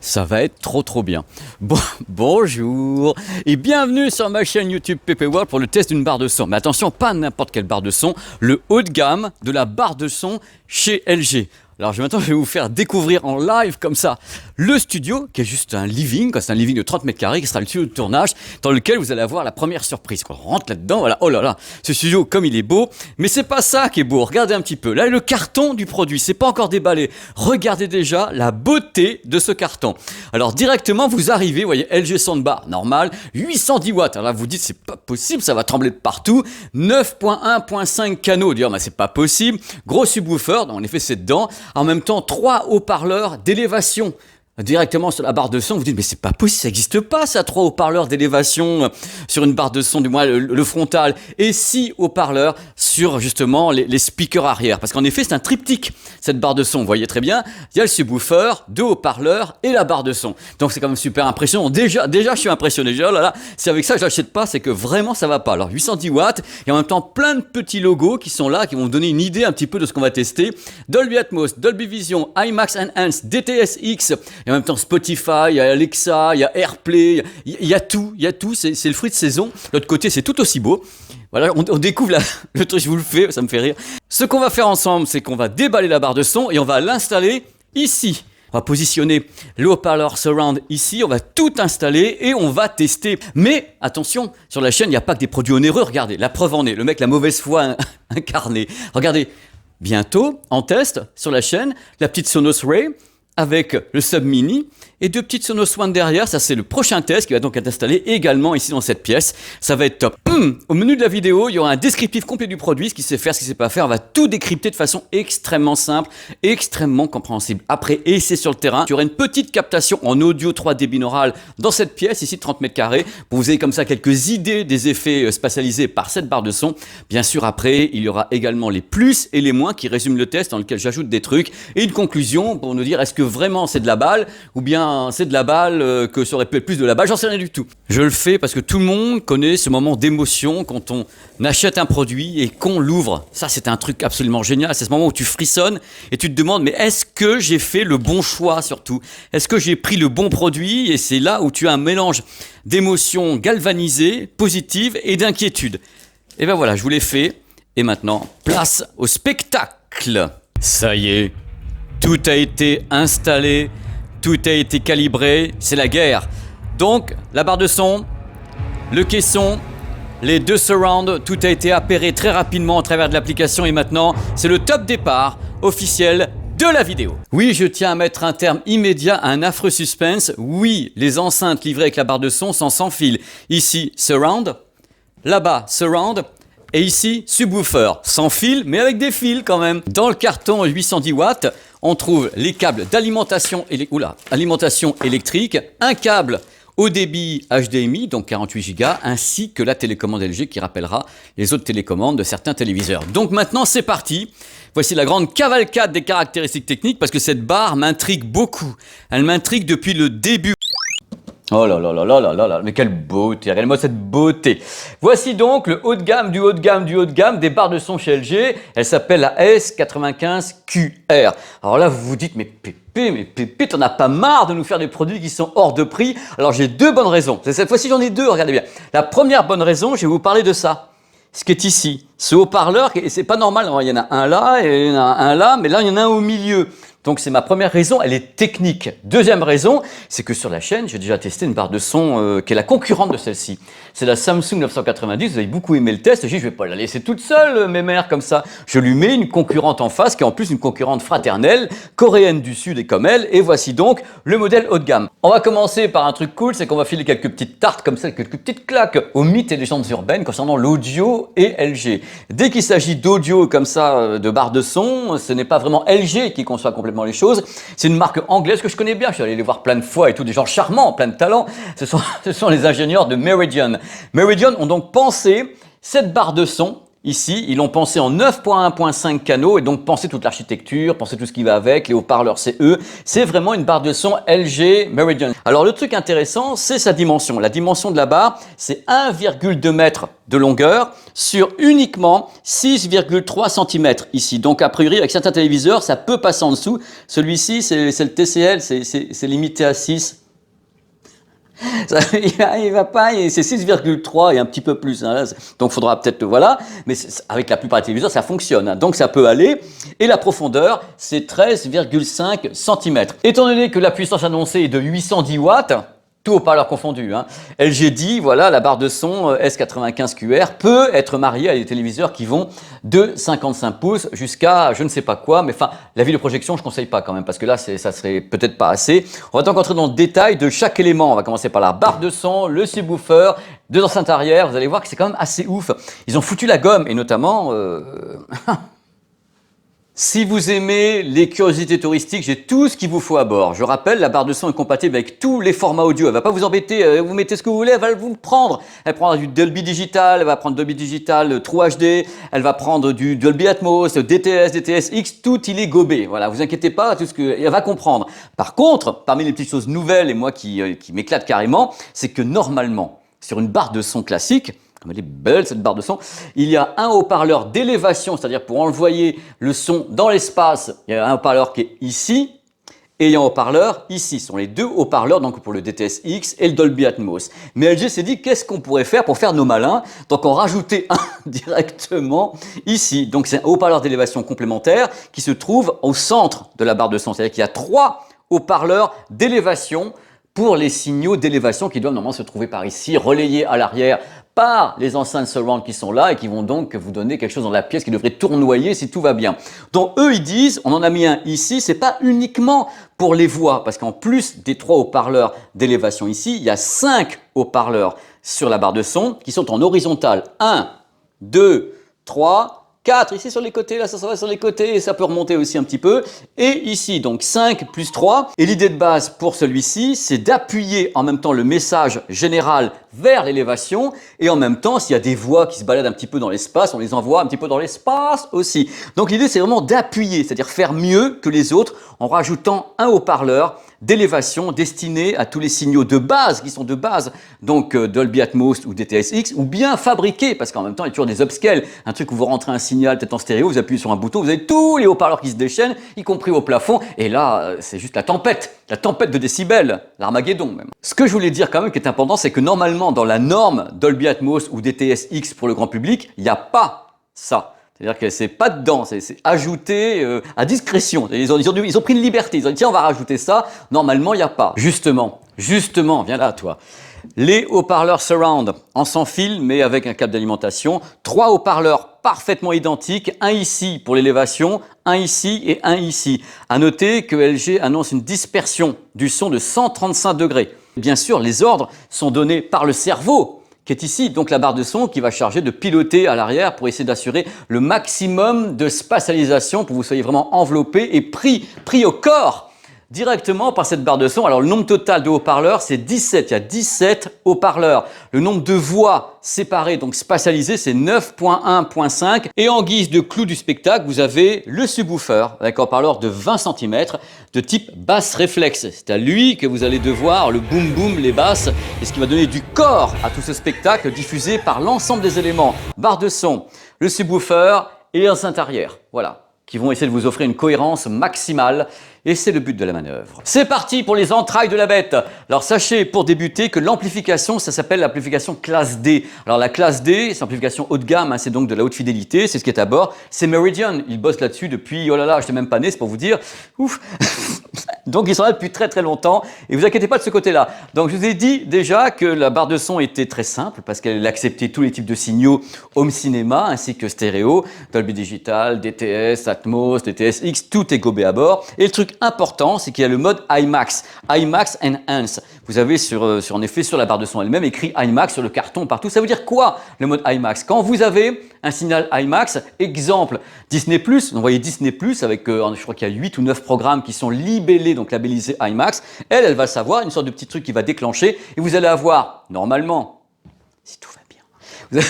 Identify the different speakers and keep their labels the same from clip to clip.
Speaker 1: Ça va être trop bien. Bonjour et bienvenue sur ma chaîne YouTube PP World pour le test d'une barre de son. Mais attention, pas n'importe quelle barre de son, le haut de gamme de la barre de son chez LG. Alors maintenant, je vais vous faire découvrir en live comme ça le studio, qui est juste un living, c'est un living de 30 mètres carrés, qui sera le studio de tournage, dans lequel vous allez avoir la première surprise. Quand on rentre là-dedans, voilà, oh là là, ce studio comme il est beau, mais c'est pas ça qui est beau, regardez un petit peu. Là, le carton du produit, c'est pas encore déballé. Regardez déjà la beauté de ce carton. Alors directement, vous arrivez, vous voyez, LG Soundbar, normal, 810 watts. Alors là, vous dites, c'est pas possible, ça va trembler de partout. 9.1.5 canaux, dire, mais c'est pas possible. Gros subwoofer, en effet, c'est dedans. En même temps, 3 haut-parleurs d'élévation directement sur la barre de son. Vous dites, mais c'est pas possible, ça n'existe pas, ça, 3 haut-parleurs d'élévation sur une barre de son, du moins le frontal, et 6 haut-parleurs sur justement les speakers arrière. Parce qu'en effet, c'est un triptyque, cette barre de son. Vous voyez très bien, il y a le subwoofer, 2 haut-parleurs et la barre de son. Donc c'est quand même super impressionnant. Déjà, je suis impressionné. Déjà, oh là là, si avec ça je l'achète pas, c'est que vraiment ça va pas. Alors 810 watts, et en même temps plein de petits logos qui sont là, qui vont vous donner une idée un petit peu de ce qu'on va tester. Dolby Atmos, Dolby Vision, IMAX Enhanced, DTS-X, et en même temps Spotify, il y a Alexa, il y a AirPlay, il y a tout, c'est le fruit de saison. De l'autre côté, c'est tout aussi beau. Voilà, on découvre le truc, je vous le fais, ça me fait rire. Ce qu'on va faire ensemble, c'est qu'on va déballer la barre de son et on va l'installer ici. On va positionner le haut-parleur surround ici, on va tout installer et on va tester. Mais attention, sur la chaîne, il n'y a pas que des produits onéreux. Regardez, la preuve en est, le mec, la mauvaise foi incarnée. Regardez, bientôt, en test sur la chaîne, la petite Sonos Ray avec le Sub Mini et 2 petites Sonos One derrière. Ça, c'est le prochain test qui va donc être installé également ici dans cette pièce. Ça va être top. Au menu de la vidéo, il y aura un descriptif complet du produit, ce qu'il sait faire, ce qu'il sait pas faire. On va tout décrypter de façon extrêmement simple, extrêmement compréhensible. Après, essai sur le terrain. Il y aura une petite captation en audio 3D binaural dans cette pièce, ici de 30 mètres carrés, pour vous ayez comme ça quelques idées des effets spatialisés par cette barre de son. Bien sûr, après, il y aura également les plus et les moins qui résument le test, dans lequel j'ajoute des trucs et une conclusion pour nous dire est-ce que vraiment c'est de la balle ou bien c'est de la balle que ça aurait pu être plus de la balle, j'en sais rien du tout. Je le fais parce que tout le monde connaît ce moment d'émotion quand on achète un produit et qu'on l'ouvre. Ça, c'est un truc absolument génial. C'est ce moment où tu frissonnes et tu te demandes mais est-ce que j'ai fait le bon choix surtout? Est-ce que j'ai pris le bon produit? Et c'est là où tu as un mélange d'émotions galvanisées, positives et d'inquiétude. Et ben voilà, je vous l'ai fait. Et maintenant, place au spectacle. Ça y est. Tout a été installé, tout a été calibré, c'est la guerre. Donc, la barre de son, le caisson, les 2 surrounds, tout a été appairé très rapidement à travers de l'application et maintenant, c'est le top départ officiel de la vidéo. Oui, je tiens à mettre un terme immédiat à un affreux suspense. Oui, les enceintes livrées avec la barre de son sont sans fil. Ici, surround, là-bas, surround. Et ici, subwoofer, sans fil, mais avec des fils quand même. Dans le carton 810 watts, on trouve les câbles d'alimentation électrique, un câble haut débit HDMI, donc 48 Go, ainsi que la télécommande LG qui rappellera les autres télécommandes de certains téléviseurs. Donc maintenant, c'est parti. Voici la grande cavalcade des caractéristiques techniques, parce que cette barre m'intrigue beaucoup. Elle m'intrigue depuis le début. Oh là là là là là là là, mais quelle beauté, regardez-moi cette beauté. Voici donc le haut de gamme du haut de gamme du haut de gamme des barres de son chez LG. Elle s'appelle la S95QR. Alors là, vous vous dites, mais Pépé, t'en as pas marre de nous faire des produits qui sont hors de prix? Alors j'ai 2 bonnes raisons. Cette fois-ci, j'en ai 2, regardez bien. La première bonne raison, je vais vous parler de ça. Ce qui est ici, ce haut-parleur, et c'est pas normal, il y en a un là, et il y en a un là, mais là, il y en a un au milieu. Donc c'est ma première raison, elle est technique. Deuxième raison, c'est que sur la chaîne, j'ai déjà testé une barre de son qui est la concurrente de celle-ci. C'est la Samsung 990, vous avez beaucoup aimé le test, j'ai dit je vais pas la laisser toute seule, mes mères, comme ça. Je lui mets une concurrente en face, qui est en plus une concurrente fraternelle, coréenne du Sud et comme elle, et voici donc le modèle haut de gamme. On va commencer par un truc cool, c'est qu'on va filer quelques petites tartes comme ça, quelques petites claques aux mythes et légendes urbaines concernant l'audio et LG. Dès qu'il s'agit d'audio comme ça, de barre de son, ce n'est pas vraiment LG qui conçoit complètement les choses. C'est une marque anglaise que je connais bien. Je suis allé les voir plein de fois et tout, des gens charmants, plein de talent. Ce sont les ingénieurs de Meridian. Meridian ont donc pensé cette barre de son Ici, ils l'ont pensé en 9.1.5 canaux et donc pensé toute l'architecture, pensé tout ce qui va avec, les haut-parleurs CE. C'est vraiment une barre de son LG Meridian. Alors le truc intéressant, c'est sa dimension. La dimension de la barre, c'est 1,2 m de longueur sur uniquement 6,3 cm ici. Donc a priori, avec certains téléviseurs, ça peut passer en dessous. Celui-ci, c'est le TCL, c'est limité à 6. Ça, il va pas, c'est 6,3 et un petit peu plus. Hein, donc il faudra peut-être, voilà. Mais avec la plupart des téléviseurs, ça fonctionne. Hein, donc ça peut aller. Et la profondeur, c'est 13,5 cm. Étant donné que la puissance annoncée est de 810 watts, tout haut-parleur confondu, hein, LG dit, voilà, la barre de son S95QR peut être mariée à des téléviseurs qui vont de 55 pouces jusqu'à je ne sais pas quoi, mais enfin, la vidéoprojection, je ne conseille pas quand même, parce que là, ça serait peut-être pas assez. On va donc entrer dans le détail de chaque élément. On va commencer par la barre de son, le subwoofer, deux enceintes arrière. Vous allez voir que c'est quand même assez ouf. Ils ont foutu la gomme, et notamment... Si vous aimez les curiosités touristiques, j'ai tout ce qu'il vous faut à bord. Je rappelle, la barre de son est compatible avec tous les formats audio. Elle va pas vous embêter, vous mettez ce que vous voulez, elle va vous le prendre. Elle prendra du Dolby Digital, elle va prendre Dolby Digital True HD, elle va prendre du Dolby Atmos, DTS, DTS-X, tout il est gobé. Voilà, vous inquiétez pas, tout ce que elle va comprendre. Par contre, parmi les petites choses nouvelles et moi qui m'éclate carrément, c'est que normalement, sur une barre de son classique, comme elle est belle cette barre de son, il y a un haut-parleur d'élévation, c'est-à-dire pour envoyer le son dans l'espace, il y a un haut-parleur qui est ici, et il y a un haut-parleur ici. Ce sont les deux haut-parleurs donc pour le DTS-X et le Dolby Atmos. Mais LG s'est dit qu'est-ce qu'on pourrait faire pour faire nos malins, donc on rajoutait un directement ici. Donc c'est un haut-parleur d'élévation complémentaire qui se trouve au centre de la barre de son, c'est-à-dire qu'il y a trois haut-parleurs d'élévation pour les signaux d'élévation qui doivent normalement se trouver par ici, relayés à l'arrière par les enceintes surround qui sont là et qui vont donc vous donner quelque chose dans la pièce qui devrait tournoyer si tout va bien. Donc eux ils disent, on en a mis un ici, c'est pas uniquement pour les voix, parce qu'en plus des trois haut-parleurs d'élévation ici, il y a 5 haut-parleurs sur la barre de son qui sont en horizontal. 1, 2, 3, 4, ici sur les côtés, là ça va sur les côtés et ça peut remonter aussi un petit peu. Et ici, donc 5 plus 3. Et l'idée de base pour celui-ci, c'est d'appuyer en même temps le message général vers l'élévation et en même temps, s'il y a des voix qui se baladent un petit peu dans l'espace, on les envoie un petit peu dans l'espace aussi. Donc l'idée, c'est vraiment d'appuyer, c'est-à-dire faire mieux que les autres en rajoutant un haut-parleur d'élévation destiné à tous les signaux de base qui sont de base, donc Dolby Atmos ou DTS-X, ou bien fabriqués, parce qu'en même temps il y a toujours des upscales, un truc où vous rentrez un signal peut-être en stéréo, vous appuyez sur un bouton, vous avez tous les haut-parleurs qui se déchaînent, y compris au plafond, et là c'est juste la tempête de décibels, l'Armageddon même. Ce que je voulais dire quand même qui est important, c'est que normalement dans la norme Dolby Atmos ou DTS-X pour le grand public, il n'y a pas ça. C'est-à-dire que c'est pas dedans, c'est ajouté à discrétion. Ils ont pris une liberté, ils ont dit tiens on va rajouter ça, normalement il n'y a pas. Justement, viens là toi. Les haut-parleurs surround en sans fil mais avec un câble d'alimentation, 3 haut-parleurs parfaitement identiques, un ici pour l'élévation, un ici et un ici. À noter que LG annonce une dispersion du son de 135 degrés. Bien sûr, les ordres sont donnés par le cerveau, qui est ici, donc la barre de son qui va charger de piloter à l'arrière pour essayer d'assurer le maximum de spatialisation pour que vous soyez vraiment enveloppé et pris au corps directement par cette barre de son. Alors le nombre total de haut-parleurs c'est 17, il y a 17 haut-parleurs. Le nombre de voix séparées, donc spatialisées, c'est 9.1.5. Et en guise de clou du spectacle, vous avez le subwoofer avec un haut-parleur de 20 cm de type basse réflexe. C'est à lui que vous allez devoir le boom boom, les basses, et ce qui va donner du corps à tout ce spectacle diffusé par l'ensemble des éléments. Barre de son, le subwoofer et l'enceinte arrière. Voilà, qui vont essayer de vous offrir une cohérence maximale. Et c'est le but de la manœuvre. C'est parti pour les entrailles de la bête. Alors sachez pour débuter que l'amplification, ça s'appelle l'amplification classe D. Alors la classe D, c'est l'amplification haut de gamme, hein, c'est donc de la haute fidélité, c'est ce qui est à bord. C'est Meridian, ils bossent là-dessus depuis, oh là là, je n'étais même pas né, c'est pour vous dire. Ouf. Donc ils sont là depuis très très longtemps et vous inquiétez pas de ce côté-là. Donc je vous ai dit déjà que la barre de son était très simple parce qu'elle acceptait tous les types de signaux home cinéma ainsi que stéréo, Dolby Digital, DTS, Atmos, DTS-X, tout est gobé à bord. Et le truc important, c'est qu'il y a le mode IMAX, IMAX Enhance. Vous avez en effet sur la barre de son elle-même écrit IMAX sur le carton partout. Ça veut dire quoi le mode IMAX? Quand vous avez un signal IMAX, exemple Disney+, vous voyez Disney+, avec je crois qu'il y a 8 ou 9 programmes qui sont libellés, donc labellisés IMAX, elle va savoir, une sorte de petit truc qui va déclencher, et vous allez avoir, normalement, si tout va bien,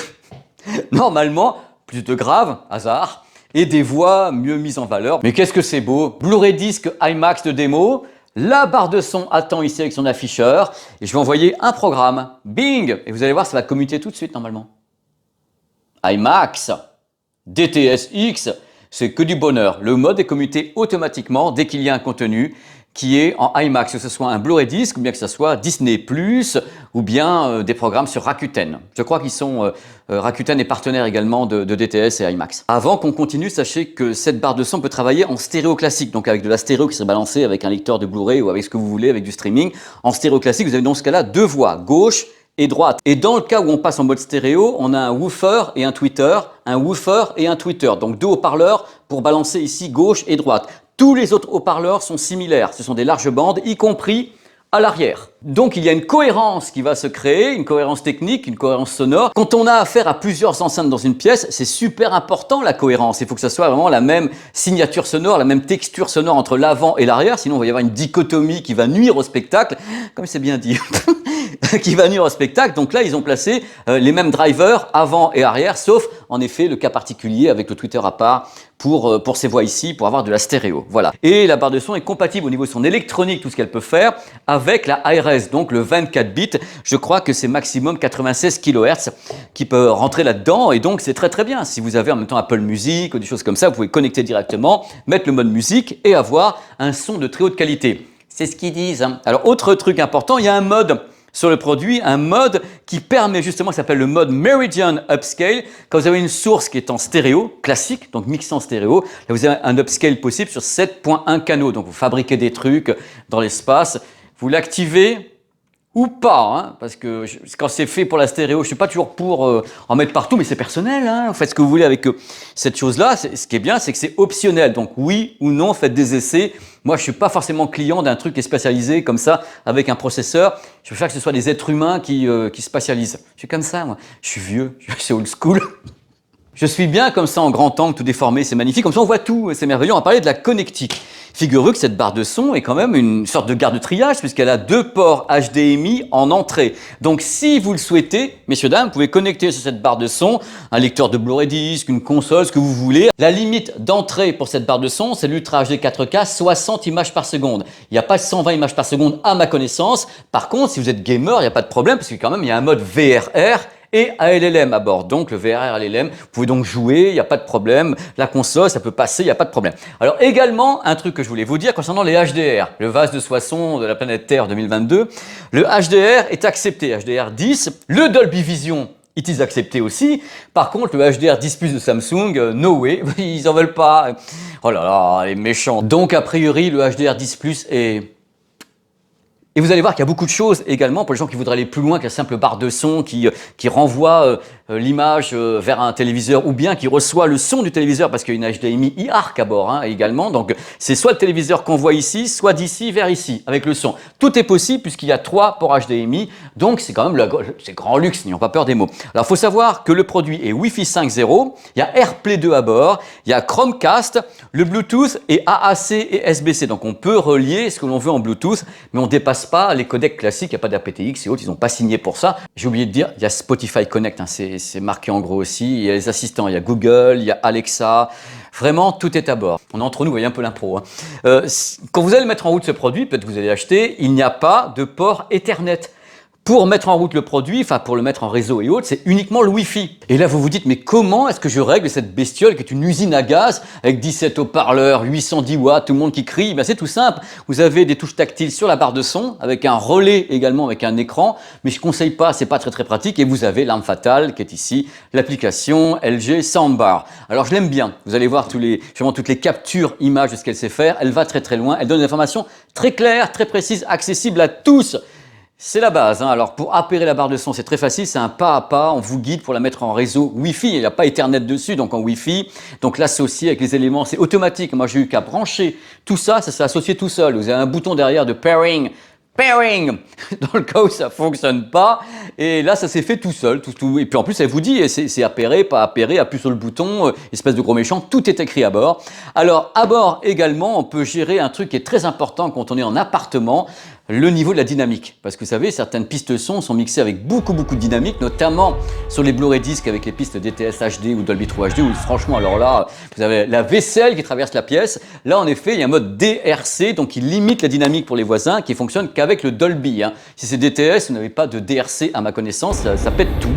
Speaker 1: normalement, plus de grave, hasard, et des voix mieux mises en valeur. Mais qu'est-ce que c'est beau! Blu-ray disque IMAX de démo, la barre de son attend ici avec son afficheur, et je vais envoyer un programme. Bing! Et vous allez voir, ça va commuter tout de suite normalement. IMAX, DTS:X, c'est que du bonheur. Le mode est commuté automatiquement dès qu'il y a un contenu qui est en IMAX, que ce soit un Blu-ray disc ou bien que ce soit Disney+, ou bien des programmes sur Rakuten. Je crois qu'ils sont Rakuten est partenaire également de DTS et IMAX. Avant qu'on continue, sachez que cette barre de son peut travailler en stéréo classique, donc avec de la stéréo qui serait balancée avec un lecteur de Blu-ray ou avec ce que vous voulez, avec du streaming. En stéréo classique, vous avez dans ce cas-là deux voix, gauche et droite. Et dans le cas où on passe en mode stéréo, on a un woofer et un tweeter, donc deux haut-parleurs pour balancer ici gauche et droite. Tous les autres haut-parleurs sont similaires, ce sont des larges bandes, y compris à l'arrière. Donc il y a une cohérence qui va se créer, une cohérence technique, une cohérence sonore. Quand on a affaire à plusieurs enceintes dans une pièce, c'est super important la cohérence. Il faut que ça soit vraiment la même signature sonore, la même texture sonore entre l'avant et l'arrière, sinon il va y avoir une dichotomie qui va nuire au spectacle, comme c'est bien dit. Qui va nuire au spectacle. Donc là, ils ont placé les mêmes drivers avant et arrière, sauf en effet le cas particulier avec le tweeter à part pour ces voix ici, pour avoir de la stéréo. Voilà. Et la barre de son est compatible au niveau de son électronique, tout ce qu'elle peut faire, avec la ARS, donc le 24 bits. Je crois que c'est maximum 96 kHz qui peut rentrer là-dedans, et donc c'est très très bien. Si vous avez en même temps Apple Music ou des choses comme ça, vous pouvez connecter directement, mettre le mode musique et avoir un son de très haute qualité. C'est ce qu'ils disent. Hein. Alors, autre truc important, il y a un mode sur le produit, un mode qui permet justement, ça s'appelle le mode Meridian Upscale. Quand vous avez une source qui est en stéréo, classique, donc mixée en stéréo, là vous avez un upscale possible sur 7.1 canaux. Donc vous fabriquez des trucs dans l'espace, vous l'activez ou pas, hein, parce que quand c'est fait pour la stéréo, je ne suis pas toujours pour en mettre partout, mais c'est personnel, hein, vous faites ce que vous voulez avec cette chose-là. Ce qui est bien, c'est que c'est optionnel, donc oui ou non, faites des essais. Moi, je ne suis pas forcément client d'un truc qui est spatialisé comme ça, avec un processeur. Je préfère que ce soit des êtres humains qui spatialisent. Je suis comme ça, moi. Je suis vieux, je suis old school. Je suis bien comme ça en grand angle, tout déformé, c'est magnifique. Comme ça, on voit tout, c'est merveilleux. On va parler de la connectique. Figurez-vous que cette barre de son est quand même une sorte de garde de triage puisqu'elle a deux ports HDMI en entrée. Donc, si vous le souhaitez, messieurs, dames, vous pouvez connecter sur cette barre de son un lecteur de Blu-ray disc, une console, ce que vous voulez. La limite d'entrée pour cette barre de son, c'est l'Ultra HD 4K, 60 images par seconde. Il n'y a pas 120 images par seconde à ma connaissance. Par contre, si vous êtes gamer, il n'y a pas de problème parce que quand même, il y a un mode VRR et ALLM à bord. Donc le VRR ALLM, vous pouvez donc jouer, il n'y a pas de problème. La console, ça peut passer, il n'y a pas de problème. Alors également, un truc que je voulais vous dire concernant les HDR, le vase de Soissons de la planète Terre 2022, le HDR est accepté, HDR 10, le Dolby Vision, it is accepté aussi. Par contre, le HDR 10 Plus de Samsung, no way, ils en veulent pas. Oh là là, les méchants. Donc a priori, le HDR 10 Plus est... Et vous allez voir qu'il y a beaucoup de choses également pour les gens qui voudraient aller plus loin que la simple barre de son qui renvoie l'image vers un téléviseur ou bien qui reçoit le son du téléviseur parce qu'il y a une HDMI iARC à bord également. Donc c'est soit le téléviseur qu'on voit ici, soit d'ici vers ici avec le son. Tout est possible puisqu'il y a 3 ports HDMI. Donc c'est quand même c'est grand luxe, n'ayons pas peur des mots. Alors il faut savoir que le produit est Wi-Fi 5.0, il y a AirPlay 2 à bord, il y a Chromecast, le Bluetooth et AAC et SBC. Donc on peut relier ce que l'on veut en Bluetooth, mais on dépasse pas les codecs classiques, il n'y a pas d'aptX et autres, ils n'ont pas signé pour ça. J'ai oublié de dire, il y a Spotify Connect, c'est marqué en gros aussi, il y a les assistants, il y a Google, il y a Alexa, vraiment tout est à bord. On est entre nous, vous voyez un peu l'impro. Quand vous allez le mettre en route ce produit, peut-être que vous allez l'acheter, il n'y a pas de port Ethernet. Pour mettre en route le produit, enfin pour le mettre en réseau et autres, c'est uniquement le Wi-Fi. Et là, vous vous dites, mais comment est-ce que je règle cette bestiole qui est une usine à gaz avec 17 haut-parleurs, 810 watts, tout le monde qui crie? Ben, c'est tout simple. Vous avez des touches tactiles sur la barre de son, avec un relais également, avec un écran, mais je ne conseille pas, c'est pas très très pratique. Et vous avez l'arme fatale qui est ici, l'application LG Soundbar. Alors je l'aime bien. Vous allez voir sûrement toutes les captures images de ce qu'elle sait faire. Elle va très très loin. Elle donne des informations très claires, très précises, accessibles à tous. C'est la base. Alors pour appairer la barre de son, c'est très facile, c'est un pas à pas, on vous guide pour la mettre en réseau Wi-Fi. Il n'y a pas Ethernet dessus, donc en Wi-Fi. Donc l'associer avec les éléments, c'est automatique. Moi j'ai eu qu'à brancher tout ça, ça s'est associé tout seul. Vous avez un bouton derrière de pairing, dans le cas où ça fonctionne pas. Et là, ça s'est fait tout seul. Et puis en plus, elle vous dit, c'est appairé, pas appairé, appuie sur le bouton, espèce de gros méchant, tout est écrit à bord. Alors, à bord également, on peut gérer un truc qui est très important quand on est en appartement. le niveau de la dynamique. Parce que vous savez, certaines pistes son sont mixées avec beaucoup de dynamique, notamment sur les Blu-ray disques avec les pistes DTS HD ou Dolby 3 HD, où franchement, alors là, vous avez la vaisselle qui traverse la pièce. Là, en effet, il y a un mode DRC, donc il limite la dynamique pour les voisins, qui fonctionne qu'avec le Dolby. Si c'est DTS, vous n'avez pas de DRC à ma connaissance, ça pète tout.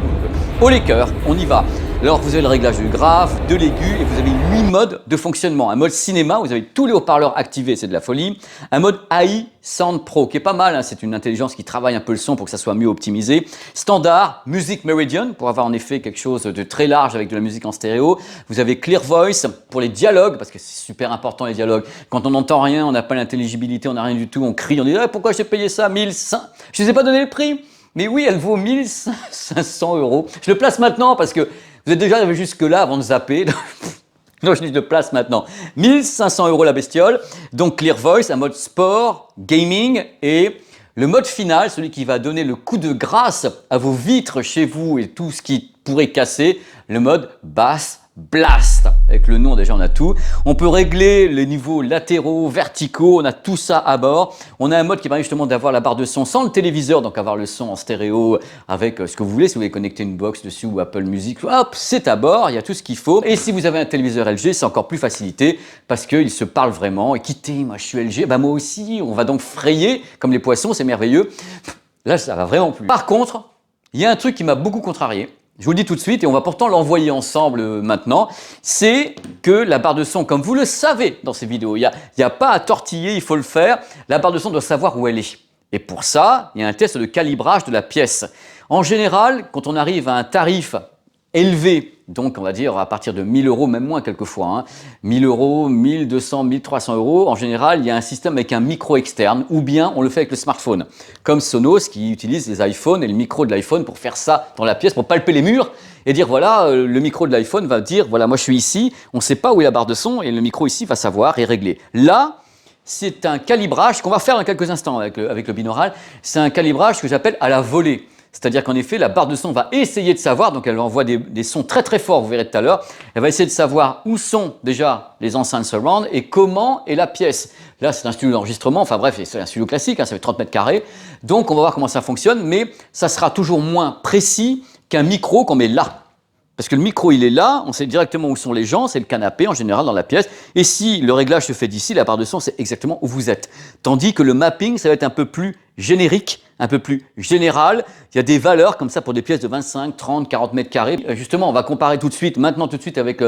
Speaker 1: Haut les cœurs, on y va. Alors vous avez le réglage du graphe, de l'aigu et vous avez 8 modes de fonctionnement. Un mode cinéma, vous avez tous les haut-parleurs activés, c'est de la folie. Un mode AI Sound Pro qui est pas mal, c'est une intelligence qui travaille un peu le son pour que ça soit mieux optimisé. Standard, Music Meridian pour avoir en effet quelque chose de très large avec de la musique en stéréo. Vous avez Clear Voice pour les dialogues, parce que c'est super important les dialogues. Quand on n'entend rien, on n'a pas l'intelligibilité, on n'a rien du tout, on crie, on dit pourquoi j'ai payé ça 1500 Je ne vous ai pas donné le prix. Mais oui, elle vaut 1500 €. Je le place maintenant parce que vous êtes déjà arrivé jusque-là avant de zapper. Donc je le place maintenant. 1500 € la bestiole. Donc Clear Voice, un mode sport, gaming et le mode final, celui qui va donner le coup de grâce à vos vitres chez vous et tout ce qui pourrait casser, le mode Bass Blast. Avec le nom déjà on a tout. On peut régler les niveaux latéraux, verticaux, on a tout ça à bord. On a un mode qui permet justement d'avoir la barre de son sans le téléviseur, donc avoir le son en stéréo avec ce que vous voulez. Si vous voulez connecter une box dessus ou Apple Music, hop, c'est à bord, il y a tout ce qu'il faut. Et si vous avez un téléviseur LG, c'est encore plus facilité parce qu'ils se parlent vraiment. Écoutez, moi je suis LG, bah moi aussi, on va donc frayer comme les poissons, c'est merveilleux. Là, ça va vraiment plus. Par contre, il y a un truc qui m'a beaucoup contrarié. Je vous le dis tout de suite et on va pourtant l'envoyer ensemble maintenant, c'est que la barre de son, comme vous le savez dans ces vidéos, il n'y a pas à tortiller, il faut le faire, la barre de son doit savoir où elle est. Et pour ça, il y a un test de calibrage de la pièce. En général, quand on arrive à un tarif élevé, donc on va dire à partir de 1000 €, même moins quelquefois, 1000 €, 1200, 1300 €, en général, il y a un système avec un micro externe, ou bien on le fait avec le smartphone, comme Sonos qui utilise les iPhones et le micro de l'iPhone pour faire ça dans la pièce, pour palper les murs et dire voilà, le micro de l'iPhone va dire voilà, moi je suis ici, on ne sait pas où est la barre de son et le micro ici va savoir et régler. Là, c'est un calibrage qu'on va faire dans quelques instants avec le binaural, c'est un calibrage que j'appelle à la volée. C'est-à-dire qu'en effet, la barre de son va essayer de savoir, donc elle envoie des sons très forts, vous verrez tout à l'heure, elle va essayer de savoir où sont déjà les enceintes surround et comment est la pièce. Là, c'est un studio d'enregistrement, enfin bref, c'est un studio classique, ça fait 30 mètres carrés, donc on va voir comment ça fonctionne, mais ça sera toujours moins précis qu'un micro qu'on met là. Parce que le micro, il est là, on sait directement où sont les gens, c'est le canapé en général dans la pièce. Et si le réglage se fait d'ici, la barre de son, c'est exactement où vous êtes. Tandis que le mapping, ça va être un peu plus générique, un peu plus général. Il y a des valeurs comme ça pour des pièces de 25, 30, 40 mètres carrés. Justement, on va comparer tout de suite avec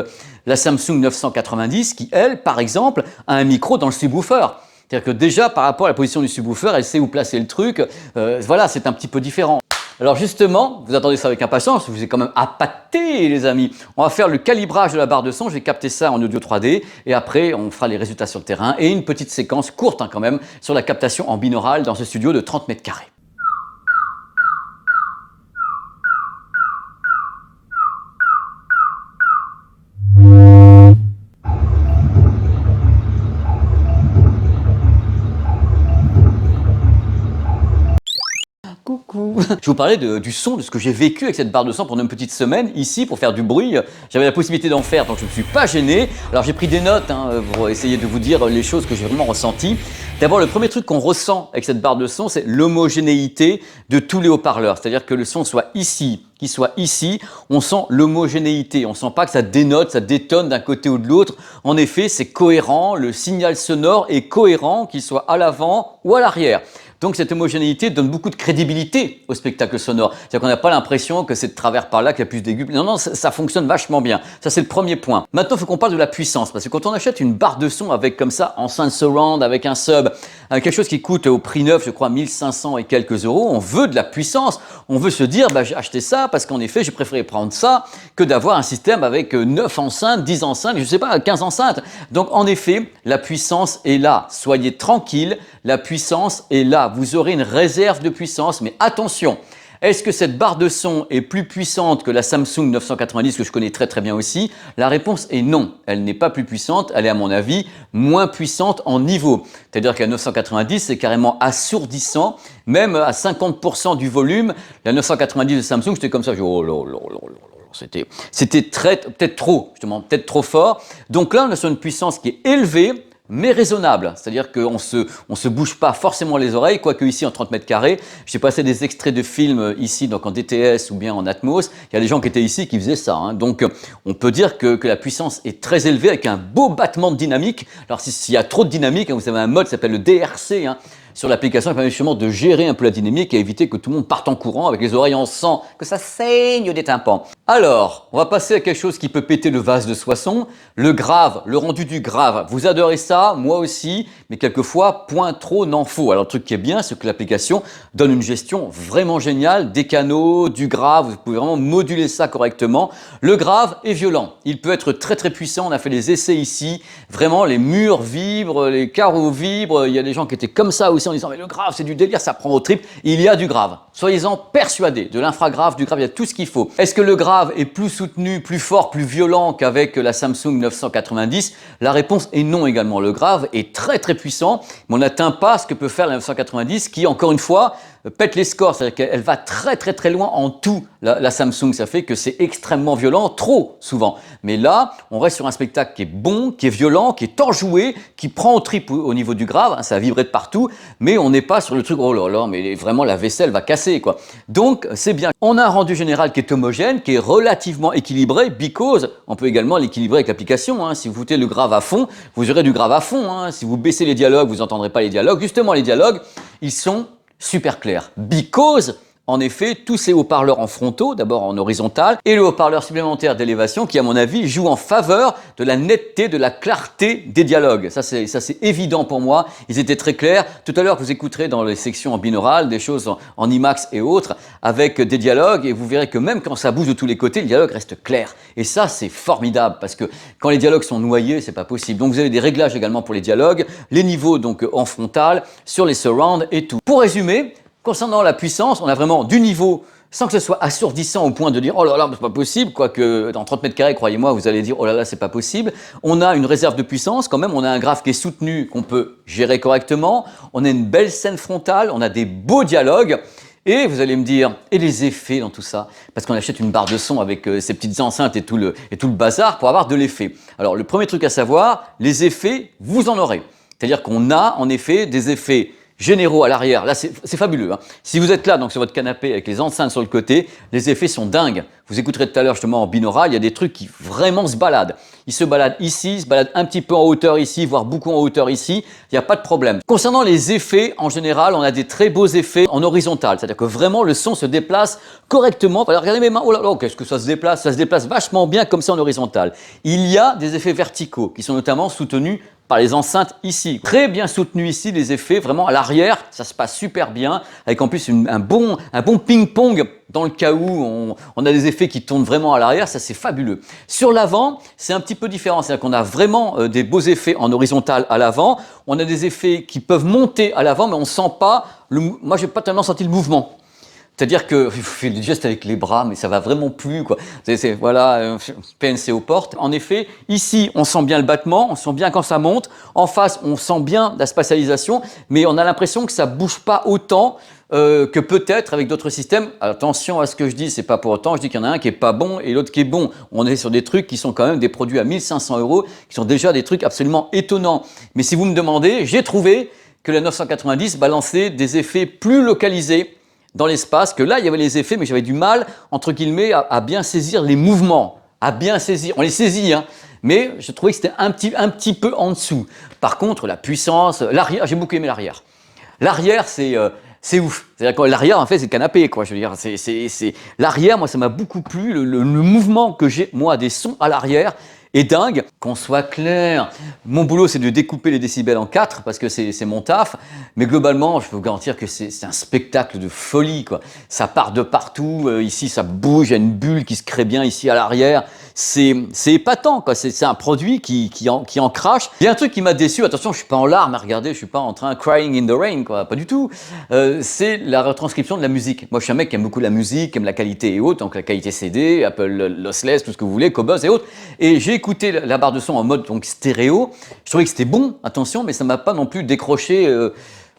Speaker 1: la Samsung 990 qui, elle, par exemple, a un micro dans le subwoofer. C'est-à-dire que déjà, par rapport à la position du subwoofer, elle sait où placer le truc. Voilà, c'est un petit peu différent. Alors justement, vous attendez ça avec impatience, je vous ai quand même appâté les amis. On va faire le calibrage de la barre de son, je vais capter ça en audio 3D et après on fera les résultats sur le terrain et une petite séquence courte quand même sur la captation en binaural dans ce studio de 30 mètres carrés. Coucou. Je vous parlais du son, de ce que j'ai vécu avec cette barre de son pendant une petite semaine ici pour faire du bruit. J'avais la possibilité d'en faire, donc je ne me suis pas gêné. Alors j'ai pris des notes pour essayer de vous dire les choses que j'ai vraiment ressenties. D'abord, le premier truc qu'on ressent avec cette barre de son, c'est l'homogénéité de tous les haut-parleurs. C'est-à-dire que le son soit ici, qu'il soit ici, on sent l'homogénéité. On ne sent pas que ça dénote, ça détonne d'un côté ou de l'autre. En effet, c'est cohérent, le signal sonore est cohérent, qu'il soit à l'avant ou à l'arrière. Donc cette homogénéité donne beaucoup de crédibilité au spectacle sonore. C'est-à-dire qu'on n'a pas l'impression que c'est de travers par là qu'il y a plus d'aigus. Non, ça fonctionne vachement bien. Ça, c'est le premier point. Maintenant, il faut qu'on parle de la puissance. Parce que quand on achète une barre de son avec comme ça, enceinte surround, avec un sub, avec quelque chose qui coûte au prix neuf, je crois, 1500 et quelques €, on veut de la puissance. On veut se dire, j'ai acheté ça parce qu'en effet, j'ai préféré prendre ça que d'avoir un système avec 9 enceintes, 10 enceintes, je ne sais pas, 15 enceintes. Donc, en effet, la puissance est là. Soyez tranquille, la puissance est là. Vous aurez une réserve de puissance, mais attention, est-ce que cette barre de son est plus puissante que la Samsung 990 que je connais très bien aussi? La réponse est non, elle n'est pas plus puissante, elle est à mon avis moins puissante en niveau. C'est-à-dire que la 990 c'est carrément assourdissant, même à 50% du volume. La 990 de Samsung, j'étais comme ça, oh là là là là. C'était peut-être trop, justement, peut-être trop fort. Donc là, on est sur une puissance qui est élevée, mais raisonnable. C'est-à-dire qu'on se bouge pas forcément les oreilles, quoique ici en 30 mètres carrés, j'ai passé des extraits de films ici, donc en DTS ou bien en Atmos. Il y a des gens qui étaient ici qui faisaient ça. Hein. Donc on peut dire que la puissance est très élevée avec un beau battement de dynamique. Alors s'il y a trop de dynamique, hein, vous avez un mode qui s'appelle le DRC, hein, sur l'application, qui permet justement de gérer un peu la dynamique et éviter que tout le monde parte en courant avec les oreilles en sang, que ça saigne des tympans. Alors, on va passer à quelque chose qui peut péter le vase de Soissons, le grave, le rendu du grave. Vous adorez ça, moi aussi, mais quelquefois, point trop n'en faut. Alors le truc qui est bien, c'est que l'application donne une gestion vraiment géniale, des canaux, du grave, vous pouvez vraiment moduler ça correctement. Le grave est violent, il peut être très très puissant, on a fait des essais ici, vraiment les murs vibrent, les carreaux vibrent, il y a des gens qui étaient comme ça aussi en disant mais le grave c'est du délire, ça prend au tripes. Il y a du grave, soyez-en persuadés, de l'infragrave, du grave, il y a tout ce qu'il faut. Est-ce que le grave est plus soutenu, plus fort, plus violent qu'avec la Samsung 990? La réponse est non également. Le grave est très très puissant, mais on n'atteint pas ce que peut faire la 990 qui, encore une fois, pète les scores, c'est-à-dire qu'elle va très très très loin en tout, la Samsung, ça fait que c'est extrêmement violent, trop souvent. Mais là, on reste sur un spectacle qui est bon, qui est violent, qui est enjoué, qui prend au tripes au niveau du grave, hein, ça a vibré de partout, mais on n'est pas sur le truc, oh là là, mais vraiment la vaisselle va casser, quoi. Donc c'est bien. On a un rendu général qui est homogène, qui est relativement équilibré, because on peut également l'équilibrer avec l'application, hein. Si vous foutez le grave à fond, vous aurez du grave à fond, hein. Si vous baissez les dialogues, vous n'entendrez pas les dialogues. Justement, les dialogues, ils sont super clair. Because, en effet, tous ces haut-parleurs en frontaux, d'abord en horizontal, et le haut-parleur supplémentaire d'élévation qui, à mon avis, joue en faveur de la netteté, de la clarté des dialogues. Ça, c'est évident pour moi. Ils étaient très clairs. Tout à l'heure, vous écouterez dans les sections en binaural des choses en IMAX et autres, avec des dialogues, et vous verrez que même quand ça bouge de tous les côtés, le dialogue reste clair. Et ça, c'est formidable, parce que quand les dialogues sont noyés, c'est pas possible. Donc, vous avez des réglages également pour les dialogues, les niveaux donc en frontal, sur les surrounds et tout. Pour résumer, concernant la puissance, on a vraiment du niveau sans que ce soit assourdissant au point de dire oh là là, c'est pas possible, quoique dans 30 mètres carrés, croyez-moi, vous allez dire oh là là, c'est pas possible. On a une réserve de puissance quand même, on a un graphe qui est soutenu, qu'on peut gérer correctement, on a une belle scène frontale, on a des beaux dialogues. Et vous allez me dire, et les effets dans tout ça? Parce qu'on achète une barre de son avec ces petites enceintes et tout le bazar pour avoir de l'effet. Alors le premier truc à savoir, les effets, vous en aurez. C'est-à-dire qu'on a en effet des effets généraux à l'arrière. Là, c'est fabuleux. Hein. Si vous êtes là, donc sur votre canapé avec les enceintes sur le côté, les effets sont dingues. Vous écouterez tout à l'heure justement en binaural, il y a des trucs qui vraiment se baladent. Ils se baladent ici, ils se baladent un petit peu en hauteur ici, voire beaucoup en hauteur ici. Il n'y a pas de problème. Concernant les effets, en général, on a des très beaux effets en horizontal. C'est-à-dire que vraiment, le son se déplace correctement. Alors, regardez mes mains. Oh là là, qu'est-ce que ça se déplace? Ça se déplace vachement bien comme ça en horizontal. Il y a des effets verticaux qui sont notamment soutenus par les enceintes ici. Très bien soutenu ici, les effets, vraiment à l'arrière, ça se passe super bien, avec en plus un bon ping-pong dans le cas où on a des effets qui tournent vraiment à l'arrière, ça c'est fabuleux. Sur l'avant, c'est un petit peu différent, c'est-à-dire qu'on a vraiment des beaux effets en horizontal à l'avant, on a des effets qui peuvent monter à l'avant, mais on ne sent pas, moi j'ai pas tellement senti le mouvement. C'est-à-dire que je fais des gestes avec les bras, mais ça va vraiment plus, quoi. Voilà, PNC aux portes. En effet, ici, on sent bien le battement, on sent bien quand ça monte. En face, on sent bien la spatialisation, mais on a l'impression que ça bouge pas autant que peut-être avec d'autres systèmes. Attention à ce que je dis, c'est pas pour autant. Je dis qu'il y en a un qui est pas bon et l'autre qui est bon. On est sur des trucs qui sont quand même des produits à 1500 €, qui sont déjà des trucs absolument étonnants. Mais si vous me demandez, j'ai trouvé que la 990 balançait des effets plus localisés dans l'espace, que là, il y avait les effets, mais j'avais du mal, entre guillemets, à bien saisir les mouvements, à bien saisir. On les saisit, hein, mais je trouvais que c'était un petit peu en dessous. Par contre, la puissance, l'arrière, j'ai beaucoup aimé l'arrière. L'arrière, c'est ouf. C'est-à-dire que l'arrière, en fait, c'est le canapé, quoi. Je veux dire, l'arrière, moi, ça m'a beaucoup plu. Le mouvement que j'ai, moi, des sons à l'arrière, est dingue. Qu'on soit clair, mon boulot c'est de découper les décibels en 4 parce que c'est mon taf, mais globalement je peux vous garantir que c'est un spectacle de folie, quoi. Ça part de partout, ici ça bouge, il y a une bulle qui se crée bien ici à l'arrière, c'est épatant, quoi. C'est un produit qui en crache. Il y a un truc qui m'a déçu, attention je suis pas en larmes à regarder, je suis pas en train crying in the rain, quoi, pas du tout, c'est la retranscription de la musique. Moi je suis un mec qui aime beaucoup la musique, qui aime la qualité et autres, donc la qualité CD, Apple Lossless, tout ce que vous voulez, Cobuzz et autres, et j'ai écouté la barre de son en mode donc stéréo, je trouvais que c'était bon, attention, mais ça m'a pas non plus décroché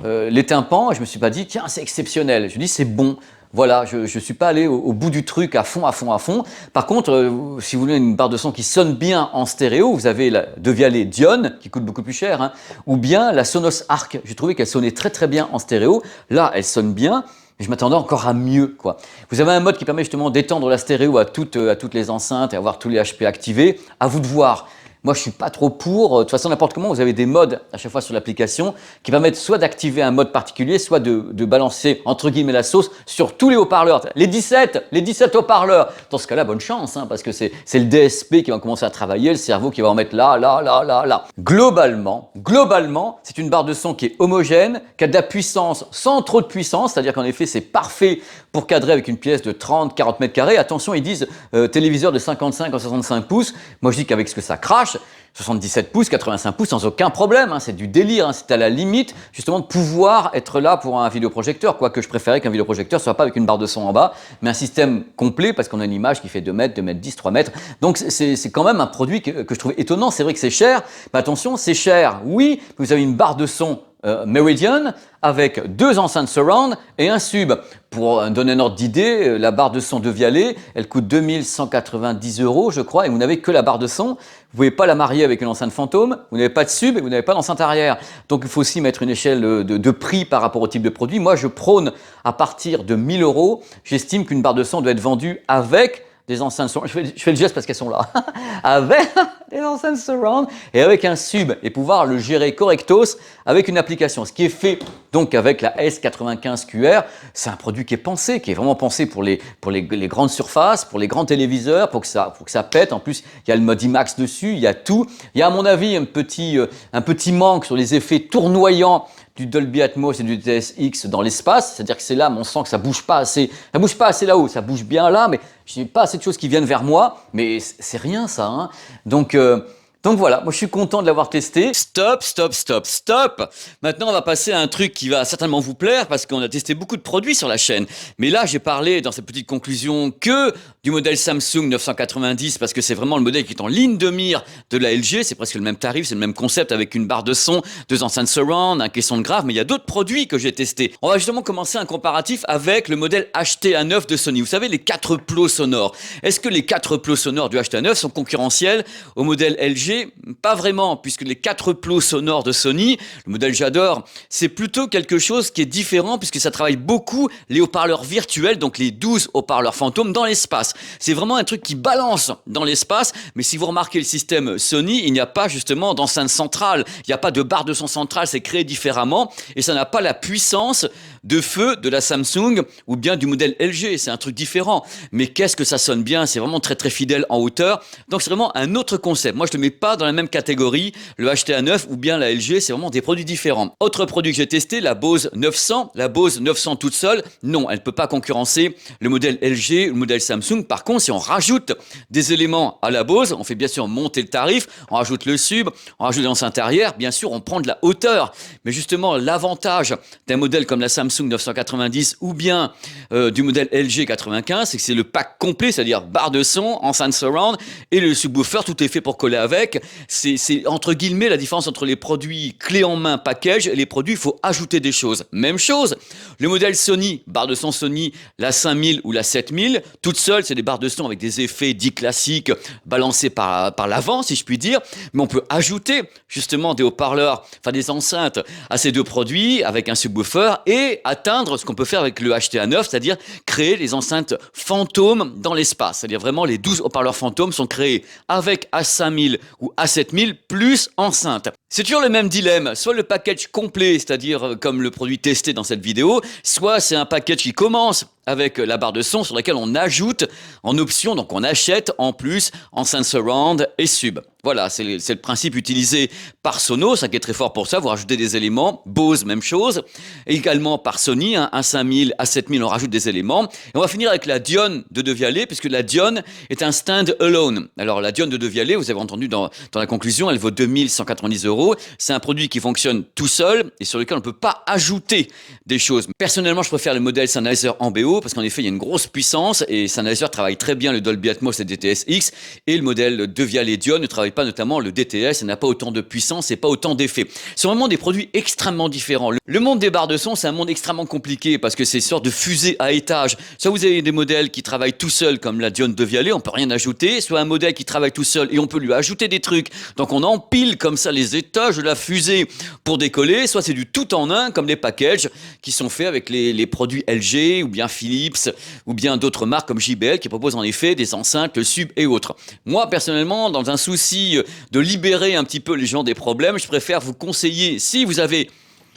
Speaker 1: les tympans, je me suis pas dit tiens c'est exceptionnel, je dis c'est bon. Voilà, je ne suis pas allé au bout du truc à fond, à fond, à fond. Par contre, si vous voulez une barre de son qui sonne bien en stéréo, vous avez la Devialet Dione, qui coûte beaucoup plus cher, hein, ou bien la Sonos Arc. J'ai trouvé qu'elle sonnait très très bien en stéréo. Là, elle sonne bien. Mais je m'attendais encore à mieux, quoi. Vous avez un mode qui permet justement d'étendre la stéréo à toutes les enceintes et avoir tous les HP activés. À vous de voir. Moi, je suis pas trop pour. De toute façon, n'importe comment, vous avez des modes à chaque fois sur l'application qui permettent soit d'activer un mode particulier, soit de balancer, entre guillemets, la sauce sur tous les haut-parleurs. Les 17 haut-parleurs. Dans ce cas-là, bonne chance, hein, parce que c'est le DSP qui va commencer à travailler, le cerveau qui va en mettre là, là, là, là, là. Globalement, c'est une barre de son qui est homogène, qui a de la puissance sans trop de puissance, c'est-à-dire qu'en effet, c'est parfait pour cadrer avec une pièce de 30-40 mètres carrés. Attention, ils disent téléviseur de 55 à 65 pouces. Moi, je dis qu'avec ce que ça crache, 77 pouces, 85 pouces, sans aucun problème, hein, c'est du délire, hein, c'est à la limite justement de pouvoir être là pour un vidéoprojecteur, quoique je préférais qu'un vidéoprojecteur soit pas avec une barre de son en bas, mais un système complet parce qu'on a une image qui fait 2 mètres, 2 mètres 10, 3 mètres, donc c'est quand même un produit que je trouve étonnant. C'est vrai que c'est cher, mais attention, c'est cher, oui, vous avez une barre de son Meridian avec 2 enceintes surround et un sub. Pour donner un ordre d'idée, la barre de son Devialet, elle coûte 2190 €, je crois, et vous n'avez que la barre de son. Vous ne pouvez pas la marier avec une enceinte fantôme, vous n'avez pas de sub et vous n'avez pas d'enceinte arrière. Donc il faut aussi mettre une échelle de prix par rapport au type de produit. Moi, je prône à partir de 1000 €. J'estime qu'une barre de son doit être vendue avec des enceintes surround, je fais le geste parce qu'elles sont là, avec des enceintes surround et avec un sub et pouvoir le gérer correctos avec une application. Ce qui est fait donc avec la S95QR, c'est un produit qui est pensé, qui est vraiment pensé pour les grandes surfaces, pour les grands téléviseurs, pour que ça pète. En plus, il y a le mode IMAX dessus, il y a tout. Il y a à mon avis un petit manque sur les effets tournoyants du Dolby Atmos et du DTS-X dans l'espace, c'est-à-dire que c'est là, mais on sent que ça bouge pas assez là-haut, ça bouge bien là, mais je n'ai pas assez de choses qui viennent vers moi, mais c'est rien ça, hein. Donc voilà, moi je suis content de l'avoir testé. Stop. Maintenant on va passer à un truc qui va certainement vous plaire parce qu'on a testé beaucoup de produits sur la chaîne. Mais là j'ai parlé dans cette petite conclusion que du modèle Samsung 990 parce que c'est vraiment le modèle qui est en ligne de mire de la LG. C'est presque le même tarif, c'est le même concept avec une barre de son, 2 enceintes surround, un caisson de grave. Mais il y a d'autres produits que j'ai testés. On va justement commencer un comparatif avec le modèle HT-A9 de Sony. Vous savez, les 4 plots sonores. Est-ce que les 4 plots sonores du HT-A9 sont concurrentiels au modèle LG? Pas vraiment, puisque les 4 plots sonores de Sony, le modèle j'adore, c'est plutôt quelque chose qui est différent puisque ça travaille beaucoup les haut-parleurs virtuels, donc les 12 haut-parleurs fantômes dans l'espace. C'est vraiment un truc qui balance dans l'espace, mais si vous remarquez le système Sony, il n'y a pas justement d'enceinte centrale, il n'y a pas de barre de son centrale, c'est créé différemment et ça n'a pas la puissance de feu de la Samsung ou bien du modèle LG, c'est un truc différent. Mais qu'est-ce que ça sonne bien, c'est vraiment très très fidèle en hauteur, donc c'est vraiment un autre concept. Moi je ne le mets pas dans la même catégorie, le HT-A9 ou bien la LG, c'est vraiment des produits différents. Autre produit que j'ai testé, la Bose 900. La Bose 900 toute seule, non, elle ne peut pas concurrencer le modèle LG ou le modèle Samsung. Par contre, si on rajoute des éléments à la Bose, on fait bien sûr monter le tarif, on rajoute le sub, on rajoute l'enceinte arrière, bien sûr, on prend de la hauteur. Mais justement, l'avantage d'un modèle comme la Samsung 990 ou bien du modèle LG 95, c'est que c'est le pack complet, c'est-à-dire barre de son, enceinte surround et le subwoofer, tout est fait pour coller avec. C'est entre guillemets la différence entre les produits clés en main package et les produits il faut ajouter des choses. Même chose, le modèle Sony, barre de son Sony, la 5000 ou la 7000, toute seule, c'est des barres de son avec des effets dits classiques balancés par l'avant, si je puis dire, mais on peut ajouter justement des haut-parleurs, enfin des enceintes à ces deux produits avec un subwoofer et atteindre ce qu'on peut faire avec le HT-A9, c'est-à-dire créer les enceintes fantômes dans l'espace. C'est-à-dire vraiment les 12 haut-parleurs fantômes sont créés avec A5000 ou A7000 plus enceinte. C'est toujours le même dilemme, soit le package complet, c'est-à-dire comme le produit testé dans cette vidéo, soit c'est un package qui commence avec la barre de son sur laquelle on ajoute en option, donc on achète en plus enceinte surround et sub. Voilà, c'est le principe utilisé par Sonos, ça qui est très fort pour ça, vous rajoutez des éléments, Bose même chose, et également par Sony, A5000, A7000 on rajoute des éléments, et on va finir avec la Dione de Devialet, puisque la Dione est un stand-alone. Alors la Dione de Devialet, vous avez entendu dans la conclusion, elle vaut 2190 €, €. C'est un produit qui fonctionne tout seul et sur lequel on ne peut pas ajouter des choses. Personnellement, je préfère le modèle Sennheiser en BO parce qu'en effet, il y a une grosse puissance et Sennheiser travaille très bien le Dolby Atmos et DTS-X, et le modèle Devial et Dion ne travaille pas notamment le DTS et n'a pas autant de puissance et pas autant d'effets. Ce sont vraiment des produits extrêmement différents. Le monde des barres de son, c'est un monde extrêmement compliqué parce que c'est une sorte de fusée à étages. Soit vous avez des modèles qui travaillent tout seuls comme la Dion Devialet, on peut rien ajouter, soit un modèle qui travaille tout seul et on peut lui ajouter des trucs. Donc on empile comme ça les étages de la fusée pour décoller, soit c'est du tout en un comme les packages qui sont faits avec les produits LG ou bien Philips ou bien d'autres marques comme JBL qui proposent en effet des enceintes, le sub et autres. Moi personnellement, dans un souci de libérer un petit peu les gens des problèmes, je préfère vous conseiller, si vous avez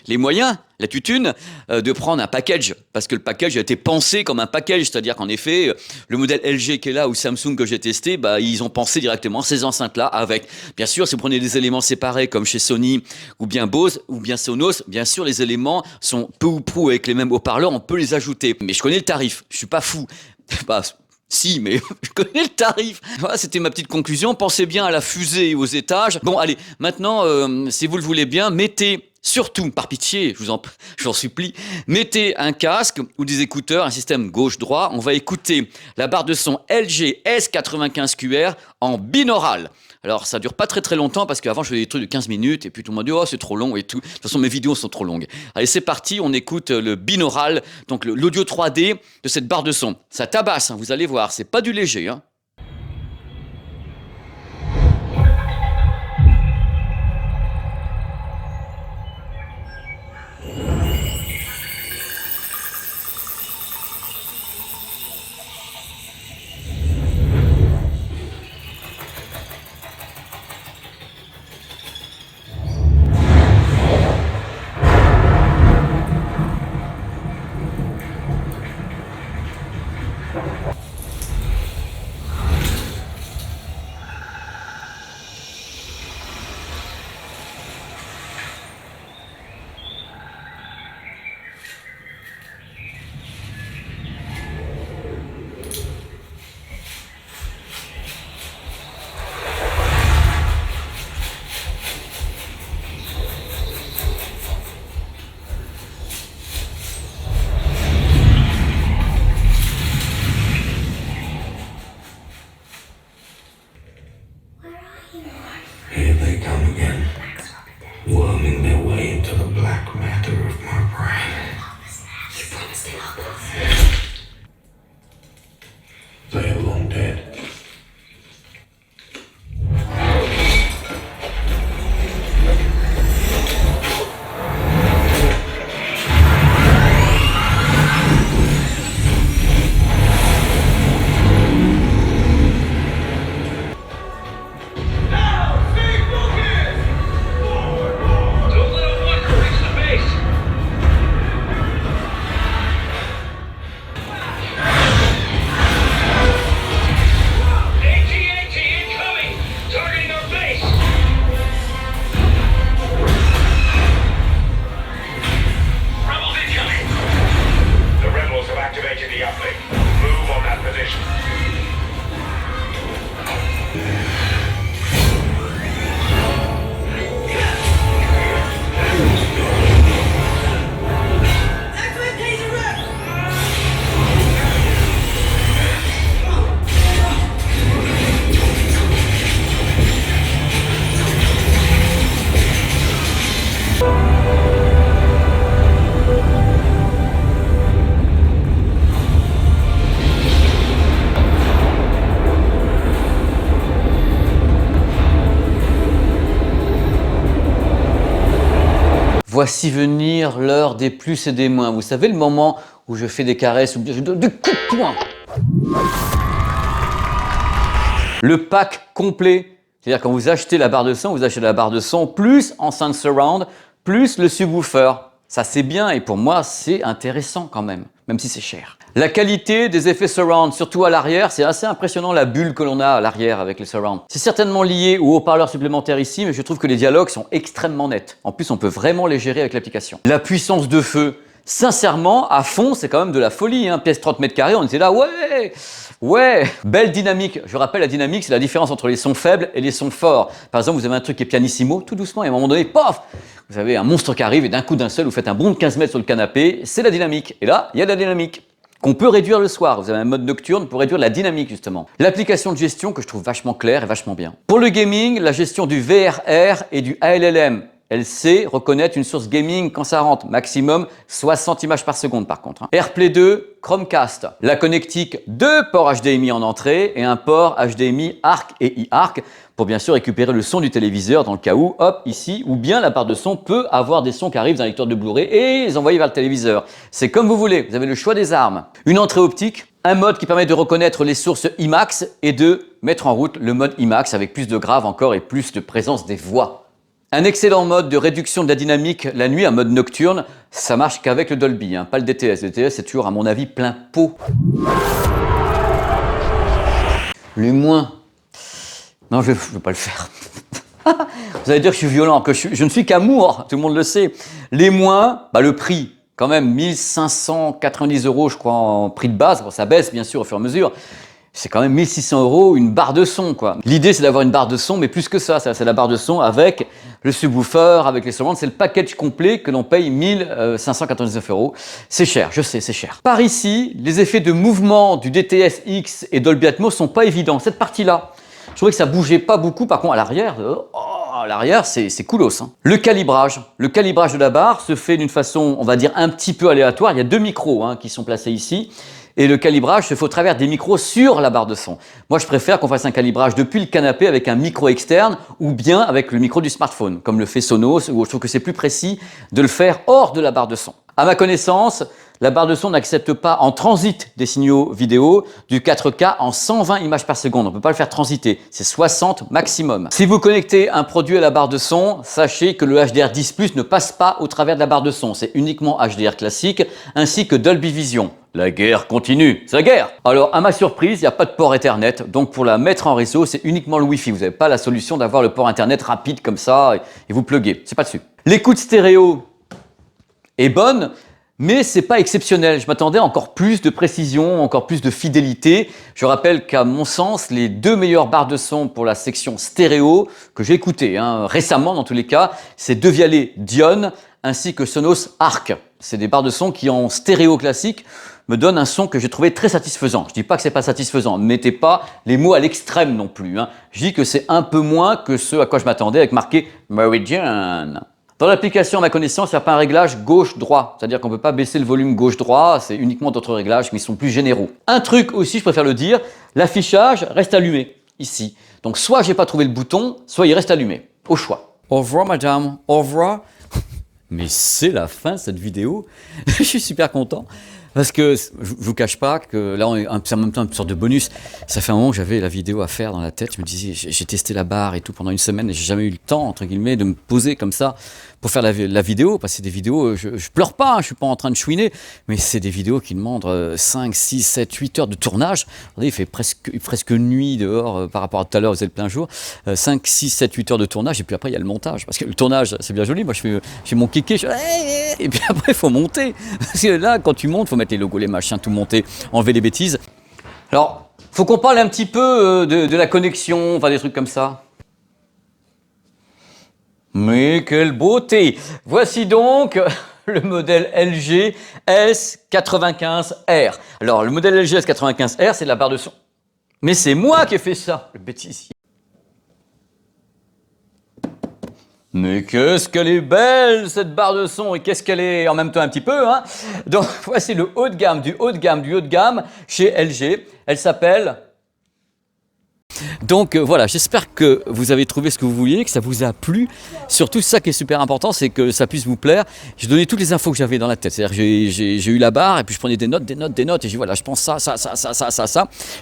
Speaker 1: les moyens, la tutune, de prendre un package, parce que le package a été pensé comme un package, c'est-à-dire qu'en effet, le modèle LG qui est là ou Samsung que j'ai testé, ils ont pensé directement ces enceintes-là avec. Bien sûr, si vous prenez des éléments séparés comme chez Sony ou bien Bose ou bien Sonos, bien sûr, les éléments sont peu ou prou avec les mêmes haut-parleurs, on peut les ajouter. Mais je connais le tarif, je suis pas fou. Si, mais je connais le tarif. Voilà, c'était ma petite conclusion. Pensez bien à la fusée et aux étages. Bon, allez, maintenant, si vous le voulez bien, mettez surtout, par pitié, je vous en supplie, mettez un casque ou des écouteurs, un système gauche-droit. On va écouter la barre de son LG S95QR en binaural. Alors, ça dure pas très longtemps parce qu'avant, je faisais des trucs de 15 minutes et puis tout le monde dit « Oh, c'est trop long et tout ». De toute façon, mes vidéos sont trop longues. Allez, c'est parti, on écoute le binaural, donc l'audio 3D de cette barre de son. Ça tabasse, hein, vous allez voir, c'est pas du léger, hein.
Speaker 2: Here they come again, worming their way into the black matter of my brain. You promised to help us. They are long dead.
Speaker 1: Voici venir l'heure des plus et des moins. Vous savez, le moment où je fais des caresses ou bien je donne des coups de poing. Le pack complet. C'est-à-dire quand vous achetez la barre de son, vous achetez la barre de son plus enceinte surround, plus le subwoofer. Ça c'est bien et pour moi c'est intéressant quand même si c'est cher. La qualité des effets surround, surtout à l'arrière, c'est assez impressionnant la bulle que l'on a à l'arrière avec les surround. C'est certainement lié aux haut-parleurs supplémentaires ici, mais je trouve que les dialogues sont extrêmement nets. En plus, on peut vraiment les gérer avec l'application. La puissance de feu, Sincèrement, à fond, c'est quand même de la folie, hein. Pièce 30 mètres carrés, on était là, ouais, belle dynamique. Je rappelle, la dynamique, c'est la différence entre les sons faibles et les sons forts. Par exemple, vous avez un truc qui est pianissimo, tout doucement, et à un moment donné, pof, vous avez un monstre qui arrive, et d'un coup d'un seul, vous faites un bond de 15 mètres sur le canapé, c'est la dynamique. Et là, il y a de la dynamique qu'on peut réduire le soir. Vous avez un mode nocturne pour réduire la dynamique, justement. L'application de gestion que je trouve vachement claire et vachement bien. Pour le gaming, la gestion du VRR et du ALLM. Elle sait reconnaître une source gaming quand ça rentre, maximum 60 images par seconde par contre. AirPlay 2, Chromecast. La connectique, 2 ports HDMI en entrée et un port HDMI ARC et iARC pour bien sûr récupérer le son du téléviseur dans le cas où, hop, ici, ou bien la barre de son peut avoir des sons qui arrivent d'un lecteur de Blu-ray et les envoyer vers le téléviseur. C'est comme vous voulez, vous avez le choix des armes. Une entrée optique, un mode qui permet de reconnaître les sources IMAX et de mettre en route le mode IMAX avec plus de graves encore et plus de présence des voix. Un excellent mode de réduction de la dynamique la nuit, un mode nocturne, ça marche qu'avec le Dolby, hein, pas le DTS. Le DTS, c'est toujours, à mon avis, plein pot. Les moins. Non, je ne veux pas le faire. Vous allez dire que je suis violent, que je ne suis qu'amour, tout le monde le sait. Les moins, le prix, quand même, 1590 €, je crois, en prix de base. Bon, ça baisse, bien sûr, au fur et à mesure. C'est quand même 1600 € une barre de son, quoi. L'idée, c'est d'avoir une barre de son, mais plus que ça, c'est la barre de son avec le subwoofer, avec les surrounds. C'est le package complet que l'on paye 1599 €. C'est cher, je sais, c'est cher. Par ici, les effets de mouvement du DTS X et Dolby Atmos sont pas évidents. Cette partie-là, je trouvais que ça bougeait pas beaucoup. Par contre, à l'arrière, c'est coolos, hein. Le calibrage de la barre se fait d'une façon, on va dire, un petit peu aléatoire. Il y a 2 micros qui sont placés ici. Et le calibrage se fait au travers des micros sur la barre de son. Moi, je préfère qu'on fasse un calibrage depuis le canapé avec un micro externe ou bien avec le micro du smartphone, comme le fait Sonos, où je trouve que c'est plus précis de le faire hors de la barre de son. À ma connaissance, la barre de son n'accepte pas en transit des signaux vidéo du 4K en 120 images par seconde. On ne peut pas le faire transiter, c'est 60 maximum. Si vous connectez un produit à la barre de son, sachez que le HDR10+ ne passe pas au travers de la barre de son. C'est uniquement HDR classique ainsi que Dolby Vision. La guerre continue, c'est la guerre. Alors, à ma surprise, il n'y a pas de port Ethernet, donc pour la mettre en réseau, c'est uniquement le Wi-Fi. Vous n'avez pas la solution d'avoir le port Internet rapide comme ça et vous pluguez, c'est pas dessus. L'écoute stéréo est bonne, mais c'est pas exceptionnel. Je m'attendais à encore plus de précision, encore plus de fidélité. Je rappelle qu'à mon sens, les 2 meilleures barres de son pour la section stéréo que j'ai écoutées récemment dans tous les cas, c'est Devialet Dione ainsi que Sonos Arc. C'est des barres de son qui en stéréo classique me donnent un son que j'ai trouvé très satisfaisant. Je dis pas que c'est pas satisfaisant, ne mettez pas les mots à l'extrême non plus. Je dis que c'est un peu moins que ce à quoi je m'attendais avec marqué Meridian. Dans l'application, à ma connaissance, il n'y a pas un réglage gauche-droit. C'est-à-dire qu'on ne peut pas baisser le volume gauche-droit, c'est uniquement d'autres réglages, mais ils sont plus généraux. Un truc aussi, je préfère le dire, l'affichage reste allumé, ici. Donc soit j'ai pas trouvé le bouton, soit il reste allumé, au choix. Au revoir madame, au revoir. Mais c'est la fin de cette vidéo. Je suis super content. Parce que je vous cache pas que là, c'est en même temps une sorte de bonus. Ça fait un moment que j'avais la vidéo à faire dans la tête. Je me disais, j'ai testé la barre et tout pendant une semaine et j'ai jamais eu le temps, entre guillemets, de me poser comme ça pour faire la vidéo. Parce que c'est des vidéos, je pleure pas, je suis pas en train de chouiner, mais c'est des vidéos qui demandent 5, 6, 7, 8 heures de tournage. Regardez, il fait presque nuit dehors par rapport à tout à l'heure, vous êtes le plein jour. 5, 6, 7, 8 heures de tournage et puis après, il y a le montage. Parce que le tournage, c'est bien joli. Moi, j'ai mon kéké, et puis après, il faut monter. Parce que là, quand tu montes, il faut mettre les logos, les machins, tout monter, enlever les bêtises. Alors, faut qu'on parle un petit peu de la connexion, enfin des trucs comme ça. Mais quelle beauté! Voici donc le modèle LG S95R. Alors, le modèle LG S95R, c'est la barre de son. Mais c'est moi qui ai fait ça, le bêtisier. Mais qu'est-ce qu'elle est belle cette barre de son et qu'est-ce qu'elle est en même temps un petit peu Donc voici le haut de gamme du haut de gamme du haut de gamme chez LG. Elle s'appelle... Donc voilà, j'espère que vous avez trouvé ce que vous vouliez, que ça vous a plu. Surtout, ça qui est super important, c'est que ça puisse vous plaire. J'ai donné toutes les infos que j'avais dans la tête. C'est-à-dire j'ai eu la barre et puis je prenais des notes, et j'ai dit voilà, je pense ça.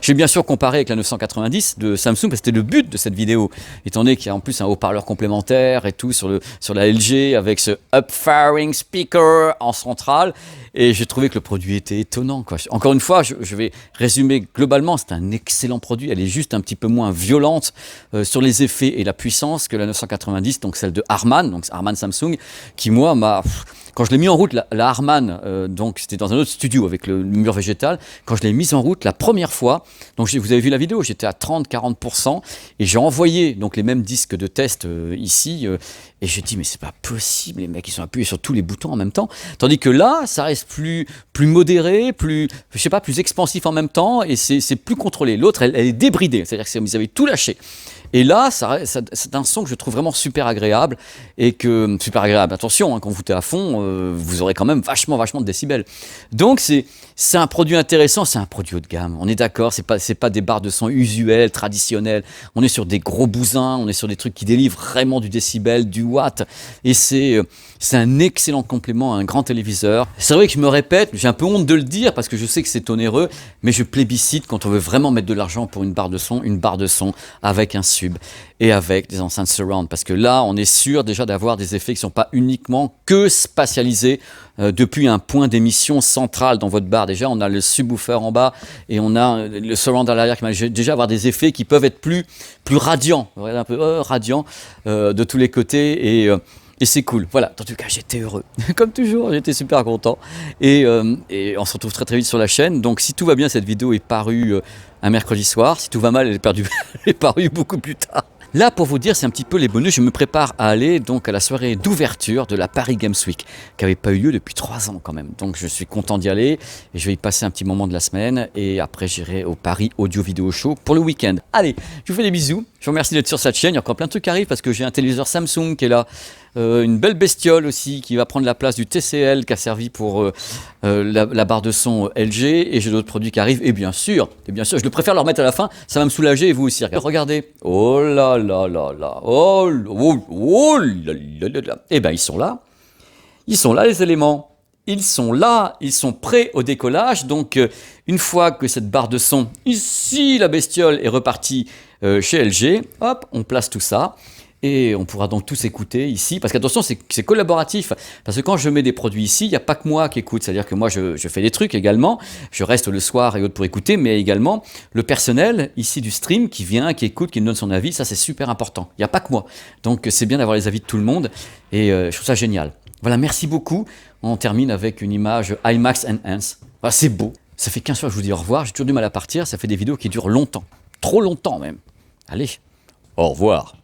Speaker 1: J'ai bien sûr comparé avec la 990 de Samsung, parce que c'était le but de cette vidéo, étant donné qu'il y a en plus un haut-parleur complémentaire et tout sur la LG avec ce up-firing speaker en centrale. Et j'ai trouvé que le produit était étonnant, quoi. Encore une fois, je vais résumer globalement, c'est un excellent produit. Elle est juste un petit peu moins violente sur les effets et la puissance que la 990, donc celle de Harman, donc Harman Samsung, qui moi quand je l'ai mis en route, la Harman, donc c'était dans un autre studio avec le mur végétal, quand je l'ai mise en route la première fois, donc vous avez vu la vidéo, j'étais à 30-40% et j'ai envoyé donc les mêmes disques de test ici et j'ai dit mais c'est pas possible, les mecs ils sont appuyés sur tous les boutons en même temps, tandis que là ça reste plus modéré, plus expansif en même temps et c'est plus contrôlé. L'autre elle est débridée, c'est-à-dire que vous avez tout lâché. Et là, c'est un son que je trouve vraiment super agréable. Super agréable, attention, hein, quand vous êtes à fond, vous aurez quand même vachement de décibels. Donc c'est un produit intéressant, c'est un produit haut de gamme. On est d'accord, c'est pas des barres de son usuelles, traditionnelles. On est sur des gros bousins, on est sur des trucs qui délivrent vraiment du décibel, du watt. Et c'est un excellent complément à un grand téléviseur. C'est vrai que je me répète, j'ai un peu honte de le dire parce que je sais que c'est onéreux, mais je plébiscite quand on veut vraiment mettre de l'argent pour une barre de son avec un sub et avec des enceintes surround, parce que là on est sûr déjà d'avoir des effets qui ne sont pas uniquement que spatialisés depuis un point d'émission central dans votre barre. Déjà on a le subwoofer en bas et on a le surround à l'arrière qui va déjà avoir des effets qui peuvent être plus radiants, un peu radiants de tous les côtés et c'est cool. Voilà, en tout cas j'étais heureux, comme toujours, j'étais super content et on se retrouve très vite sur la chaîne. Donc si tout va bien, cette vidéo est parue un mercredi soir. Si tout va mal, elle est parue beaucoup plus tard. Là, pour vous dire, c'est un petit peu les bonus. Je me prépare à aller donc à la soirée d'ouverture de la Paris Games Week, qui n'avait pas eu lieu depuis 3 ans quand même. Donc je suis content d'y aller et je vais y passer un petit moment de la semaine. Et après, j'irai au Paris Audio Vidéo Show pour le week-end. Allez, je vous fais des bisous. Je vous remercie d'être sur cette chaîne. Il y a encore plein de trucs qui arrivent parce que j'ai un téléviseur Samsung qui est là. Une belle bestiole aussi qui va prendre la place du TCL qui a servi pour la barre de son LG, et j'ai d'autres produits qui arrivent et bien sûr je le préfère leur mettre à la fin, ça va me soulager et vous aussi. Regardez, oh là là là là, oh là là là, et ben ils sont là les éléments, ils sont là, ils sont prêts au décollage. Donc une fois que cette barre de son ici, la bestiole est repartie chez LG, hop, on place tout ça. Et on pourra donc tous écouter ici, parce qu'attention, c'est collaboratif, parce que quand je mets des produits ici, il n'y a pas que moi qui écoute, c'est-à-dire que moi je fais des trucs également, je reste le soir et autres pour écouter, mais également le personnel ici du stream qui vient, qui écoute, qui me donne son avis, ça c'est super important, il n'y a pas que moi, donc c'est bien d'avoir les avis de tout le monde, et je trouve ça génial. Voilà, merci beaucoup, on termine avec une image IMAX Enhance, voilà, c'est beau, ça fait 15 fois que je vous dis au revoir, j'ai toujours du mal à partir, ça fait des vidéos qui durent longtemps, trop longtemps même. Allez, au revoir.